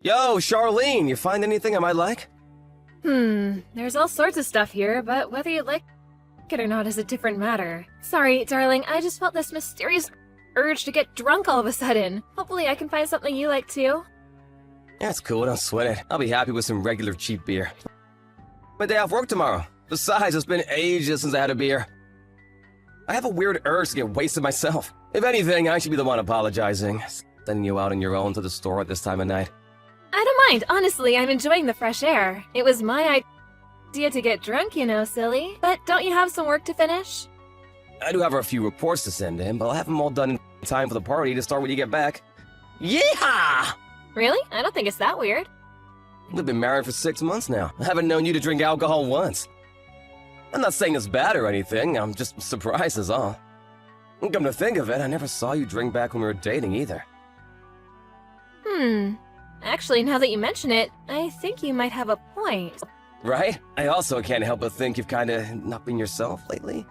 Yo, Charlene, you find anything I might like? There's all sorts of stuff here, but whether you like it or not is a different matter. Sorry, darling, I just felt this mysterious urge to get drunk all of a sudden. Hopefully I can find something you like too. Yeah, it's cool, don't sweat it. I'll be happy with some regular cheap beer. My day off work tomorrow. Besides, it's been ages since I had a beer. I have a weird urge to get wasted myself. If anything, I should be the one apologizing. Sending you out on your own to the store at this time of night. I don't mind, honestly, I'm enjoying the fresh air. It was my idea to get drunk, you know, silly. But don't you have some work to finish? I do have a few reports to send in, but I'll have them all done in time for the party to start when you get back. Yeehaw! Really? I don't think it's that weird. We've been married for 6 months now. I haven't known you to drink alcohol once. I'm not saying it's bad or anything, I'm just surprised is all. Come to think of it, I never saw you drink back when we were dating either. Actually, now that you mention it, I think you might have a point. Right? I also can't help but think you've kinda not been yourself lately.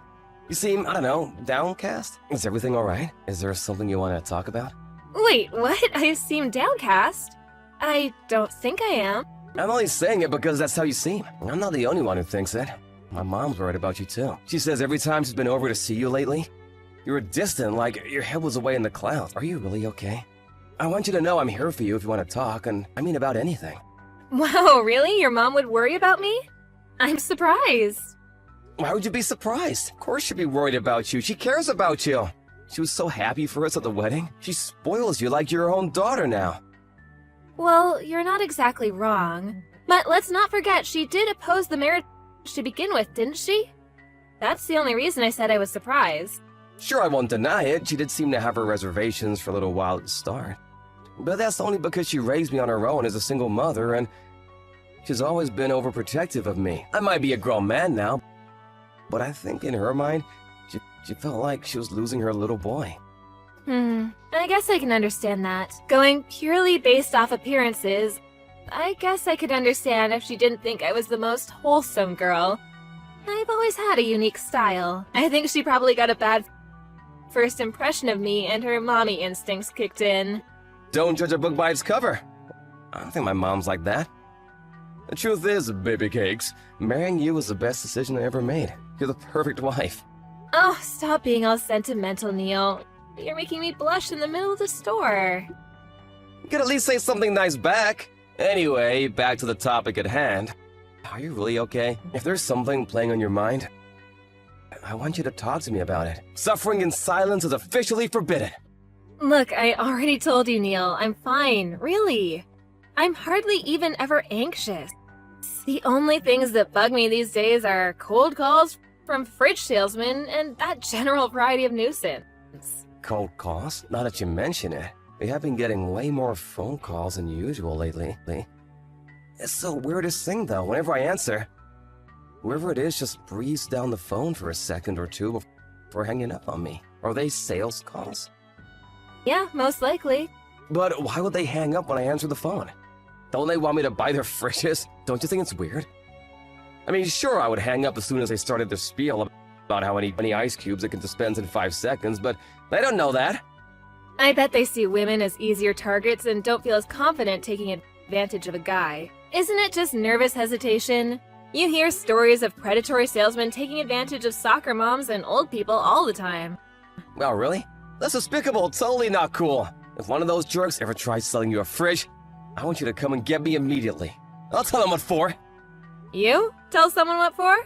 You seem, I don't know, downcast? Is everything alright? Is there something you want to talk about? Wait, what? I seem downcast? I don't think I am. I'm only saying it because that's how you seem. I'm not the only one who thinks it. My mom's worried about you too. She says every time she's been over to see you lately, you were distant, like your head was away in the clouds. Are you really okay? I want you to know I'm here for you if you want to talk, and I mean about anything. Wow, really? Your mom would worry about me? I'm surprised. Why would you be surprised? Of course she'd be worried about you. She cares about you. She was so happy for us at the wedding. She spoils you like your own daughter now. Well, you're not exactly wrong. But let's not forget, she did oppose the marriage to begin with, didn't she? That's the only reason I said I was surprised. Sure, I won't deny it. She did seem to have her reservations for a little while at the start. But that's only because she raised me on her own as a single mother, and she's always been overprotective of me. I might be a grown man now, but I think in her mind, she felt like she was losing her little boy. I guess I can understand that. Going purely based off appearances, I guess I could understand if she didn't think I was the most wholesome girl. I've always had a unique style. I think she probably got a bad first impression of me and her mommy instincts kicked in. Don't judge a book by its cover. I don't think my mom's like that. The truth is, baby cakes, marrying you was the best decision I ever made. You're the perfect wife. Oh, stop being all sentimental, Neil. You're making me blush in the middle of the store. You could at least say something nice back. Anyway, back to the topic at hand. Are you really okay? If there's something playing on your mind, I want you to talk to me about it. Suffering in silence is officially forbidden. Look, I already told you, Neil. I'm fine, really. I'm hardly even ever anxious. The only things that bug me these days are cold calls from fridge salesmen and that general variety of nuisance. Cold calls? Now that you mention it, we have been getting way more phone calls than usual lately. It's the weirdest thing though, whenever I answer, whoever it is just breathes down the phone for a second or two before hanging up on me. Are they sales calls? Yeah, most likely. But why would they hang up when I answer the phone? Don't they want me to buy their fridges? Don't you think it's weird? I mean, sure, I would hang up as soon as they started their spiel about how many ice cubes it can dispense in 5 seconds, but they don't know that. I bet they see women as easier targets and don't feel as confident taking advantage of a guy. Isn't it just nervous hesitation? You hear stories of predatory salesmen taking advantage of soccer moms and old people all the time. Oh, really? That's despicable, totally not cool. If one of those jerks ever tries selling you a fridge, I want you to come and get me immediately. I'll tell them what for. You? Tell someone what for?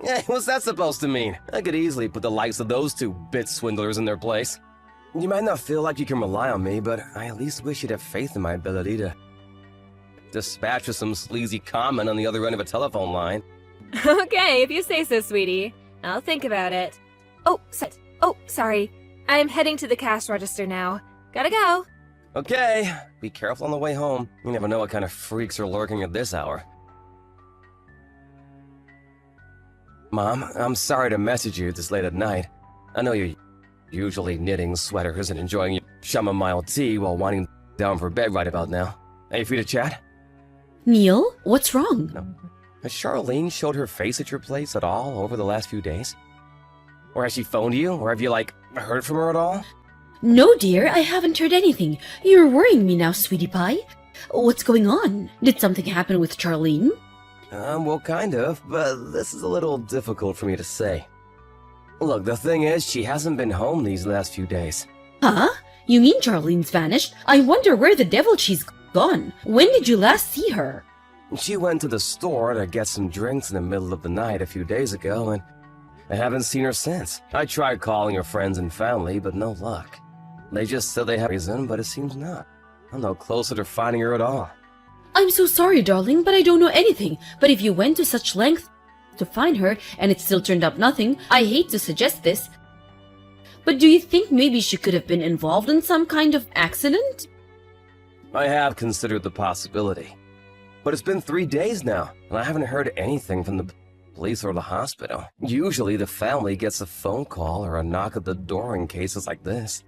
Yeah, what's that supposed to mean? I could easily put the likes of those two bit swindlers in their place. You might not feel like you can rely on me, but I at least wish you'd have faith in my ability to dispatch with some sleazy comment on the other end of a telephone line. Okay, if you say so, sweetie. I'll think about it. Oh, sorry. I'm heading to the cash register now. Gotta go. Okay, be careful on the way home. You never know what kind of freaks are lurking at this hour. Mom, I'm sorry to message you this late at night. I know you're usually knitting sweaters and enjoying your chamomile tea while winding down for bed right about now. Are you free to chat? Neil, what's wrong? No. Has Charlene showed her face at your place at all over the last few days? Or has she phoned you? Or have you, heard from her at all? No, dear, I haven't heard anything. You're worrying me now, sweetie pie. What's going on? Did something happen with Charlene? Well, kind of, but this is a little difficult for me to say. Look, the thing is, she hasn't been home these last few days. Huh? You mean Charlene's vanished? I wonder where the devil she's gone. When did you last see her? She went to the store to get some drinks in the middle of the night a few days ago, and I haven't seen her since. I tried calling her friends and family, but no luck. They just said they had a reason, but it seems not. I'm no closer to finding her at all. I'm so sorry, darling, but I don't know anything. But if you went to such length to find her and it still turned up nothing, I hate to suggest this, but do you think maybe she could have been involved in some kind of accident? I have considered the possibility. But it's been 3 days now, and I haven't heard anything from the police or the hospital. Usually the family gets a phone call or a knock at the door in cases like this.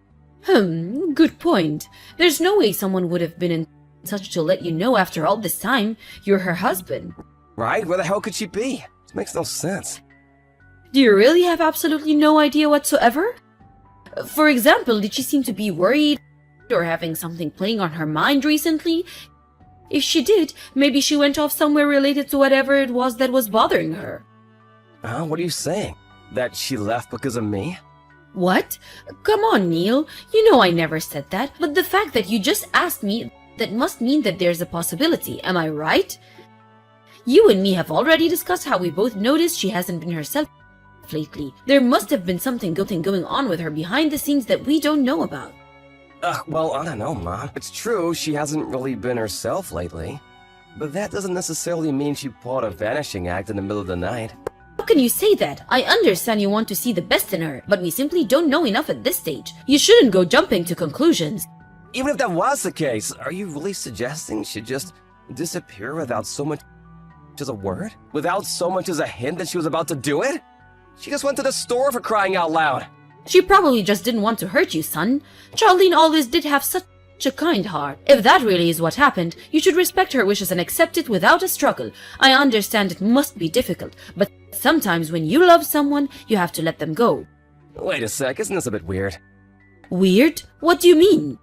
Good point. There's no way someone would have been in touch to let you know after all this time you're her husband. Right? Where the hell could she be? This makes no sense. Do you really have absolutely no idea whatsoever? For example, did she seem to be worried or having something playing on her mind recently? If she did, maybe she went off somewhere related to whatever it was that was bothering her. What are you saying? That she left because of me? What? Come on, Neil. You know I never said that, but the fact that you just asked me, that must mean that there's a possibility, am I right? You and me have already discussed how we both noticed she hasn't been herself lately. There must have been something going on with her behind the scenes that we don't know about. Well, I don't know, Mom. It's true she hasn't really been herself lately. But that doesn't necessarily mean she pulled a vanishing act in the middle of the night. How can you say that? I understand you want to see the best in her, but we simply don't know enough at this stage. You shouldn't go jumping to conclusions. Even if that was the case, are you really suggesting she'd just disappear without so much as a word? Without so much as a hint that she was about to do it? She just went to the store, for crying out loud. She probably just didn't want to hurt you, son. Charlene always did have such a kind heart. If that really is what happened, you should respect her wishes and accept it without a struggle. I understand it must be difficult, but sometimes when you love someone, you have to let them go. Wait a sec, isn't this a bit weird? Weird? What do you mean?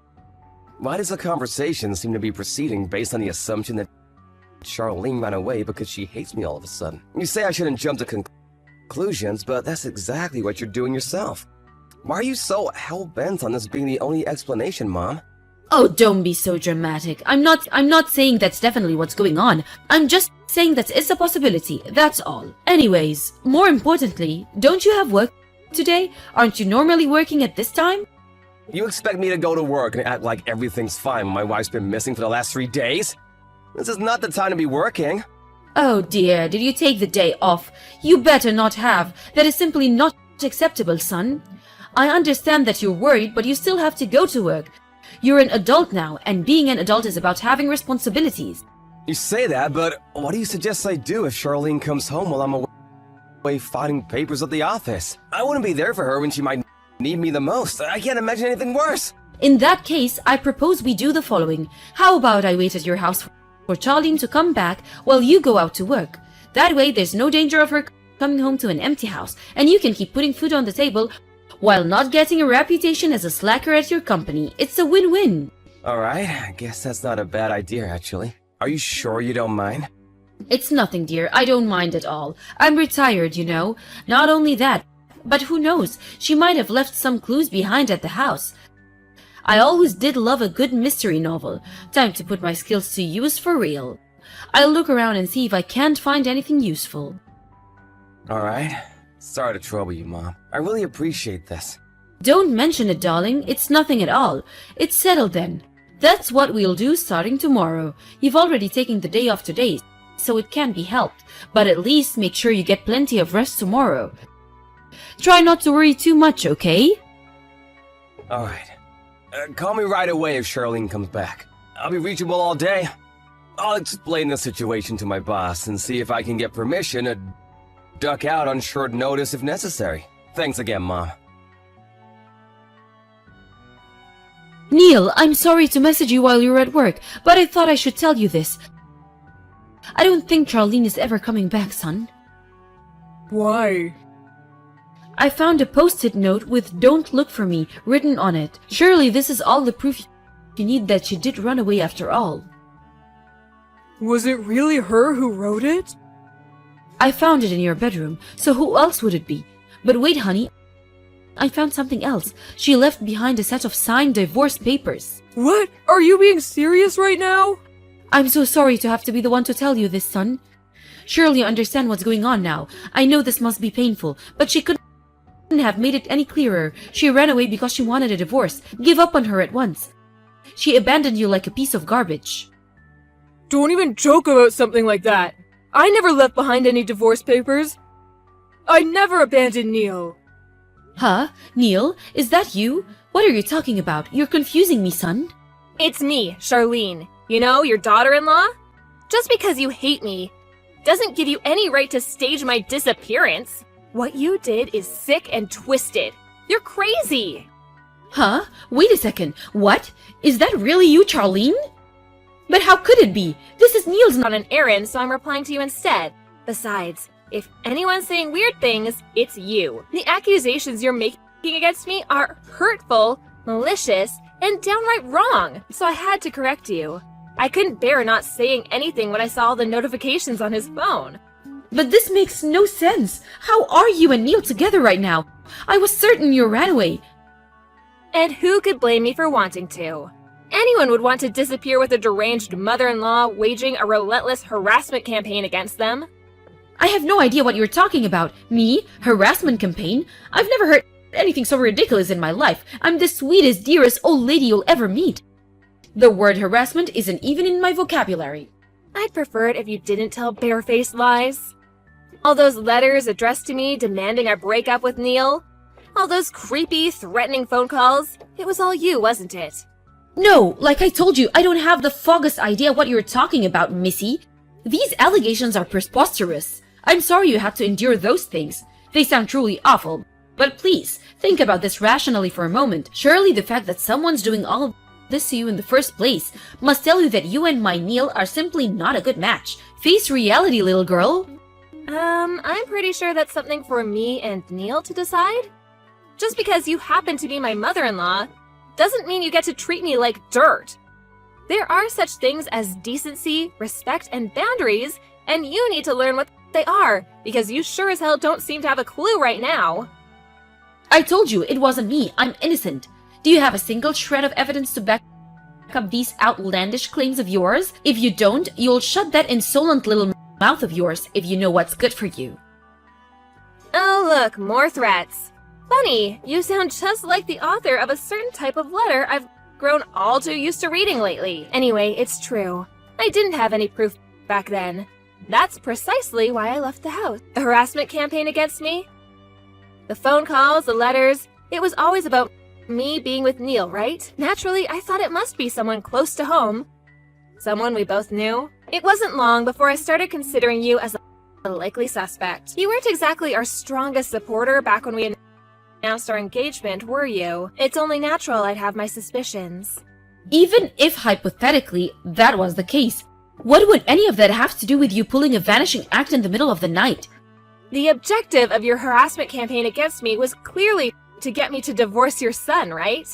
Why does the conversation seem to be proceeding based on the assumption that Charlene ran away because she hates me all of a sudden? You say I shouldn't jump to conclusions, but that's exactly what you're doing yourself. Why are you so hell-bent on this being the only explanation, Mom? Oh, don't be so dramatic. I'm not saying that's definitely what's going on. I'm just saying that it's a possibility, that's all. Anyways, more importantly, don't you have work today? Aren't you normally working at this time? You expect me to go to work and act like everything's fine when my wife's been missing for the last 3 days? This is not the time to be working. Oh dear, did you take the day off? You better not have. That is simply not acceptable, son. I understand that you're worried, but you still have to go to work. You're an adult now, and being an adult is about having responsibilities. You say that, but what do you suggest I do if Charlene comes home while I'm away filing papers at the office? I wouldn't be there for her when she might need me the most. I can't imagine anything worse. In that case, I propose we do the following. How about I wait at your house for Charlene to come back while you go out to work? That way, there's no danger of her coming home to an empty house, and you can keep putting food on the table while not getting a reputation as a slacker at your company. It's a win-win. Alright, I guess that's not a bad idea, actually. Are you sure you don't mind? It's nothing, dear. I don't mind at all. I'm retired, you know. Not only that, but who knows, she might have left some clues behind at the house. I always did love a good mystery novel. Time to put my skills to use for real. I'll look around and see if I can't find anything useful. Alright. Sorry to trouble you, Mom. I really appreciate this. Don't mention it, darling. It's nothing at all. It's settled then. That's what we'll do starting tomorrow. You've already taken the day off today, so it can't be helped. But at least make sure you get plenty of rest tomorrow. Try not to worry too much, okay? Alright. Call me right away if Charlene comes back. I'll be reachable all day. I'll explain the situation to my boss and see if I can get permission to duck out on short notice if necessary. Thanks again, Mom. Neil, I'm sorry to message you while you're at work, but I thought I should tell you this. I don't think Charlene is ever coming back, son. Why? I found a post-it note with "Don't look for me" written on it. Surely this is all the proof you need that she did run away after all. Was it really her who wrote it? I found it in your bedroom, so who else would it be? But wait, honey, I found something else. She left behind a set of signed divorce papers. What? Are you being serious right now? I'm so sorry to have to be the one to tell you this, son. Surely you understand what's going on now. I know this must be painful, but she couldn't have made it any clearer. She ran away because she wanted a divorce. Give up on her at once. She abandoned you like a piece of garbage. Don't even joke about something like that. I never left behind any divorce papers. I never abandoned Neil. Huh? Neil? Is that you? What are you talking about? You're confusing me, son. It's me, Charlene. You know, your daughter-in-law? Just because you hate me doesn't give you any right to stage my disappearance. What you did is sick and twisted. You're crazy. Huh? Wait a second. What? Is that really you, Charlene? But how could it be? This is Neil's On an errand, so I'm replying to you instead. Besides, if anyone's saying weird things, it's you. The accusations you're making against me are hurtful, malicious, and downright wrong, so I had to correct you. I couldn't bear not saying anything when I saw the notifications on his phone. But this makes no sense. How are you and Neil together right now? I was certain you ran away. And who could blame me for wanting to? Anyone would want to disappear with a deranged mother-in-law waging a relentless harassment campaign against them. I have no idea what you're talking about. Me? Harassment campaign? I've never heard anything so ridiculous in my life. I'm the sweetest, dearest old lady you'll ever meet. The word harassment isn't even in my vocabulary. I'd prefer it if you didn't tell barefaced lies. All those letters addressed to me demanding I break up with Neil. All those creepy, threatening phone calls. It was all you, wasn't it? No, like I told you, I don't have the foggiest idea what you're talking about, Missy. These allegations are preposterous. I'm sorry you had to endure those things. They sound truly awful. But please, think about this rationally for a moment. Surely the fact that someone's doing all of this to you in the first place must tell you that you and my Neil are simply not a good match. Face reality, little girl. I'm pretty sure that's something for me and Neil to decide. Just because you happen to be my mother-in-law doesn't mean you get to treat me like dirt. There are such things as decency, respect, and boundaries, and you need to learn what they are, because you sure as hell don't seem to have a clue right now. I told you it wasn't me. I'm innocent. Do you have a single shred of evidence to back up these outlandish claims of yours? If you don't, you'll shut that insolent little mouth of yours if you know what's good for you. Oh look, more threats. Funny, you sound just like the author of a certain type of letter I've grown all too used to reading lately. Anyway, it's true. I didn't have any proof back then. That's precisely why I left the house. The harassment campaign against me? The phone calls, the letters, it was always about me being with Neil, right? Naturally, I thought it must be someone close to home. Someone we both knew. It wasn't long before I started considering you as a likely suspect. You weren't exactly our strongest supporter back when we announced our engagement, were you? It's only natural I'd have my suspicions. Even if hypothetically that was the case, what would any of that have to do with you pulling a vanishing act in the middle of the night? The objective of your harassment campaign against me was clearly to get me to divorce your son, right?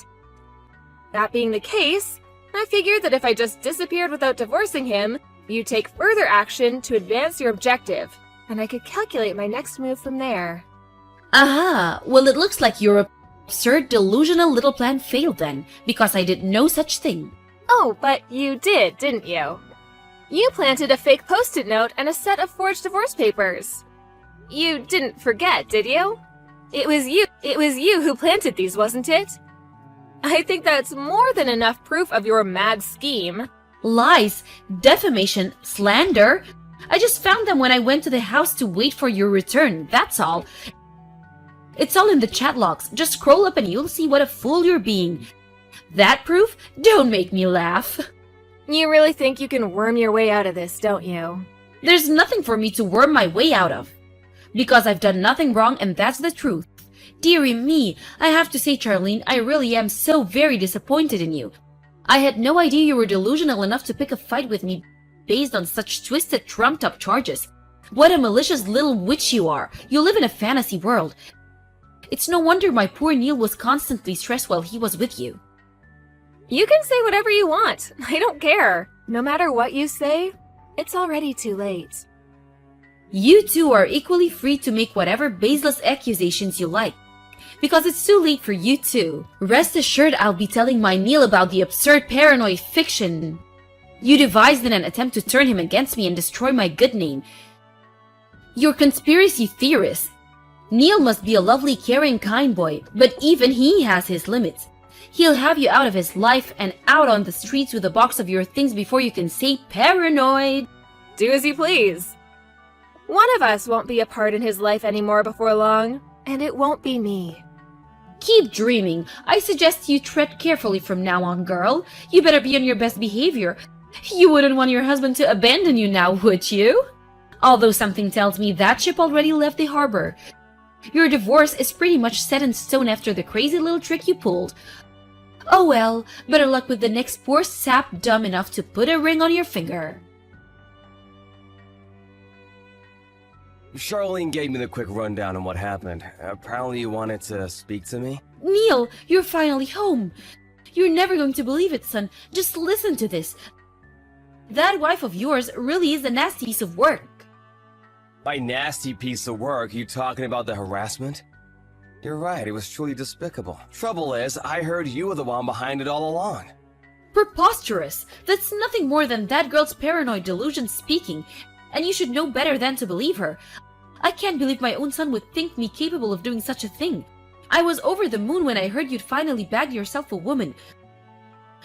That being the case, I figured that if I just disappeared without divorcing him, you'd take further action to advance your objective, and I could calculate my next move from there. Aha! Well, it looks like your absurd, delusional little plan failed then, because I did no such thing. Oh, but you did, didn't you? You planted a fake post-it note and a set of forged divorce papers. You didn't forget, did you? It was you who planted these, wasn't it? I think that's more than enough proof of your mad scheme. Lies, defamation, slander. I just found them when I went to the house to wait for your return, that's all. It's all in the chat logs. Just scroll up and you'll see what a fool you're being. That proof? Don't make me laugh. You really think you can worm your way out of this, don't you? There's nothing for me to worm my way out of. Because I've done nothing wrong and that's the truth. Dearie me, I have to say, Charlene, I really am so very disappointed in you. I had no idea you were delusional enough to pick a fight with me based on such twisted, trumped-up charges. What a malicious little witch you are. You live in a fantasy world. It's no wonder my poor Neil was constantly stressed while he was with you. You can say whatever you want. I don't care. No matter what you say, It's already too late. You two are equally free to make whatever baseless accusations you like, because it's too late for you too. Rest assured I'll be telling my Neil about the absurd paranoid fiction you devised in an attempt to turn him against me and destroy my good name. You're conspiracy theorists. Neil must be a lovely, caring, kind boy, but even he has his limits. He'll have you out of his life and out on the streets with a box of your things before you can say paranoid. Do as you please. One of us won't be a part in his life anymore before long, and it won't be me. Keep dreaming. I suggest you tread carefully from now on, girl. You better be on your best behavior. You wouldn't want your husband to abandon you now, would you? Although something tells me that ship already left the harbor. Your divorce is pretty much set in stone after the crazy little trick you pulled. Oh well, better luck with the next poor sap dumb enough to put a ring on your finger. Charlene gave me the quick rundown on what happened. Apparently you wanted to speak to me? Neil, you're finally home. You're never going to believe it, son. Just listen to this. That wife of yours really is a nasty piece of work. By nasty piece of work, you talking about the harassment? You're right, it was truly despicable. Trouble is, I heard you were the one behind it all along. Preposterous. That's nothing more than that girl's paranoid delusion speaking, and you should know better than to believe her. I can't believe my own son would think me capable of doing such a thing. I was over the moon when I heard you'd finally bagged yourself a woman.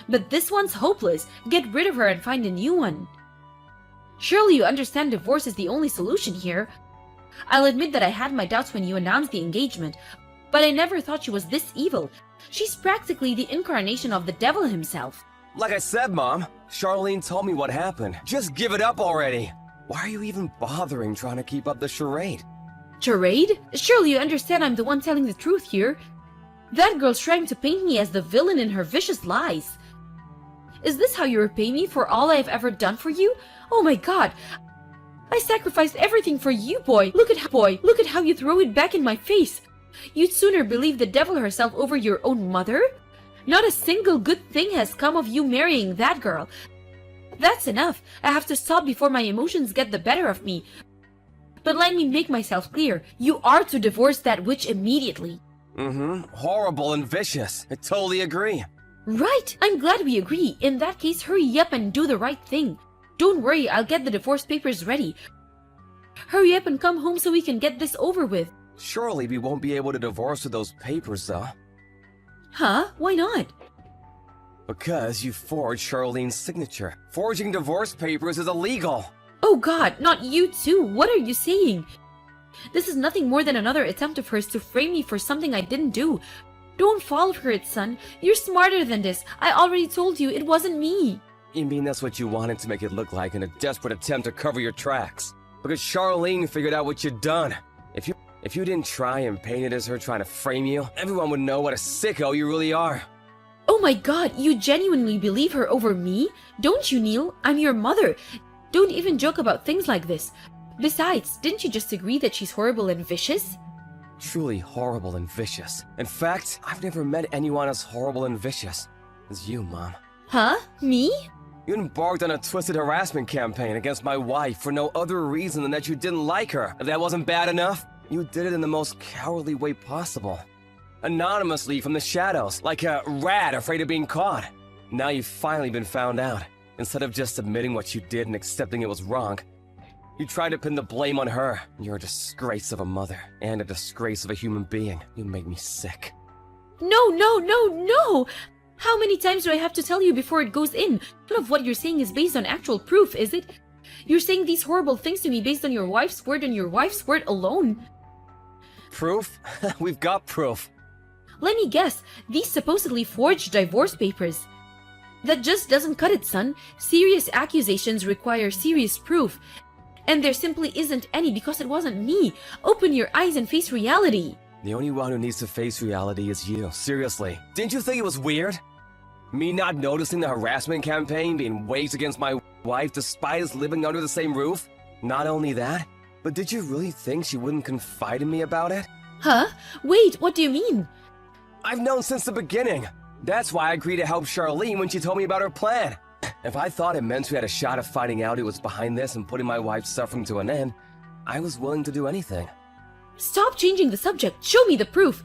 But this one's hopeless. Get rid of her and find a new one. Surely you understand divorce is the only solution here. I'll admit that I had my doubts when you announced the engagement, but I never thought she was this evil. She's practically the incarnation of the devil himself. Like I said, Mom, Charlene told me what happened. Just give it up already. Why are you even bothering trying to keep up the charade? Charade? Surely you understand I'm the one telling the truth here. That girl's trying to paint me as the villain in her vicious lies. Is this how you repay me for all I've ever done for you? Oh my god! I sacrificed everything for you, boy! Look at how you throw it back in my face! You'd sooner believe the devil herself over your own mother? Not a single good thing has come of you marrying that girl. That's enough. I have to stop before my emotions get the better of me. But let me make myself clear. You are to divorce that witch immediately. Horrible and vicious. I totally agree. Right! I'm glad we agree. In that case, hurry up and do the right thing. Don't worry, I'll get the divorce papers ready. Hurry up and come home so we can get this over with. Surely we won't be able to divorce with those papers, though. Huh? Why not? Because you forged Charlene's signature. Forging divorce papers is illegal. Oh god, not you too. What are you saying? This is nothing more than another attempt of hers to frame me for something I didn't do. Don't fall for it, son. You're smarter than this. I already told you it wasn't me. You mean that's what you wanted to make it look like in a desperate attempt to cover your tracks? Because Charlene figured out what you'd done. If you didn't try and paint it as her trying to frame you, everyone would know what a sicko you really are. Oh my god, you genuinely believe her over me? Don't you, Neil? I'm your mother. Don't even joke about things like this. Besides, didn't you just agree that she's horrible and vicious? Truly horrible and vicious. In fact, I've never met anyone as horrible and vicious as you, Mom. Huh? Me? You embarked on a twisted harassment campaign against my wife for no other reason than that you didn't like her. If that wasn't bad enough, you did it in the most cowardly way possible. Anonymously from the shadows, like a rat afraid of being caught. Now you've finally been found out. Instead of just admitting what you did and accepting it was wrong, you tried to pin the blame on her. You're a disgrace of a mother, and a disgrace of a human being. You make me sick. No, no, no, no! How many times do I have to tell you before it goes in? None of what you're saying is based on actual proof, is it? You're saying these horrible things to me based on your wife's word and your wife's word alone. Proof? We've got proof. Let me guess, these supposedly forged divorce papers. That just doesn't cut it, son. Serious accusations require serious proof. And there simply isn't any because it wasn't me. Open your eyes and face reality. The only one who needs to face reality is you. Seriously. Didn't you think it was weird? Me not noticing the harassment campaign being waged against my wife despite us living under the same roof? Not only that, but did you really think she wouldn't confide in me about it? Huh? Wait, what do you mean? I've known since the beginning. That's why I agreed to help Charlene when she told me about her plan. If I thought it meant we had a shot of finding out who was behind this and putting my wife's suffering to an end, I was willing to do anything. Stop changing the subject. Show me the proof.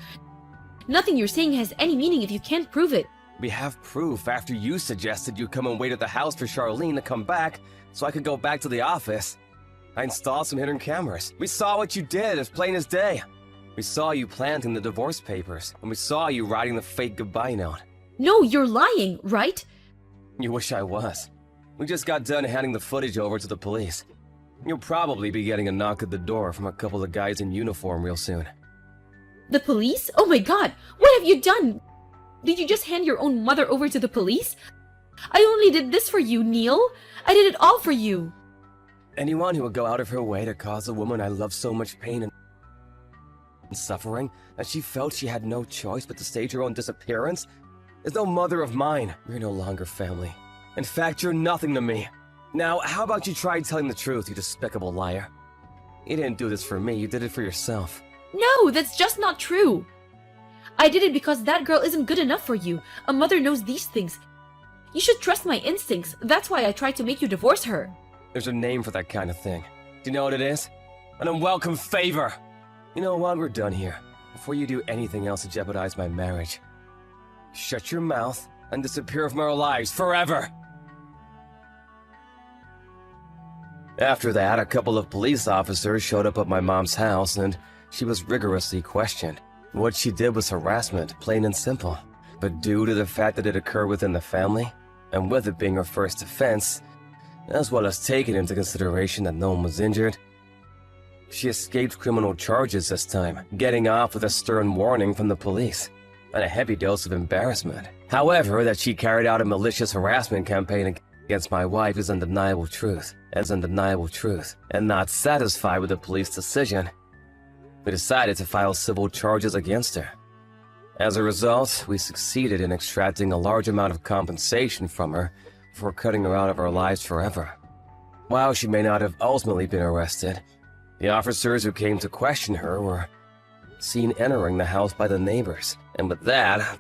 Nothing you're saying has any meaning if you can't prove it. We have proof after you suggested you come and wait at the house for Charlene to come back so I could go back to the office. I installed some hidden cameras. We saw what you did as plain as day. We saw you planting the divorce papers, and we saw you writing the fake goodbye note. No, you're lying, right? You wish I was. We just got done handing the footage over to the police. You'll probably be getting a knock at the door from a couple of guys in uniform real soon. The police? Oh my god, what have you done? Did you just hand your own mother over to the police? I only did this for you, Neil. I did it all for you. Anyone who would go out of her way to cause a woman I love so much pain and suffering that she felt she had no choice but to stage her own disappearance is no mother of mine. We're no longer family. In fact, you're nothing to me. Now, how about you try telling the truth, you despicable liar? You didn't do this for me, you did it for yourself. No, that's just not true. I did it because that girl isn't good enough for you. A mother knows these things. You should trust my instincts. That's why I tried to make you divorce her. There's a name for that kind of thing. Do you know what it is? An unwelcome favor! You know what? We're done here. Before you do anything else to jeopardize my marriage, shut your mouth and disappear from our lives forever! After that, a couple of police officers showed up at my mom's house and she was rigorously questioned. What she did was harassment, plain and simple. But due to the fact that it occurred within the family, and with it being her first offense, as well as taking into consideration that no one was injured, she escaped criminal charges this time, getting off with a stern warning from the police, and a heavy dose of embarrassment. However, that she carried out a malicious harassment campaign against my wife is undeniable truth, and not satisfied with the police decision, we decided to file civil charges against her. As a result, we succeeded in extracting a large amount of compensation from her before cutting her out of our lives forever. While she may not have ultimately been arrested, the officers who came to question her were seen entering the house by the neighbors, and with that,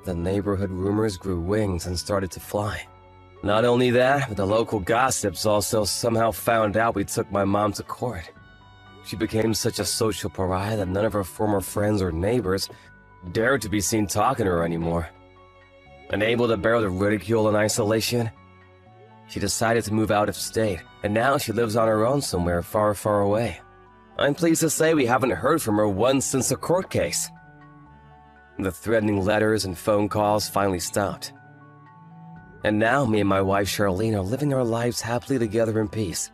the neighborhood rumors grew wings and started to fly. Not only that, but the local gossips also somehow found out we took my mom to court. She became such a social pariah that none of her former friends or neighbors dared to be seen talking to her anymore. Unable to bear the ridicule and isolation, she decided to move out of state, and now she lives on her own somewhere far, far away. I'm pleased to say we haven't heard from her once since the court case. The threatening letters and phone calls finally stopped. And now me and my wife Charlene are living our lives happily together in peace.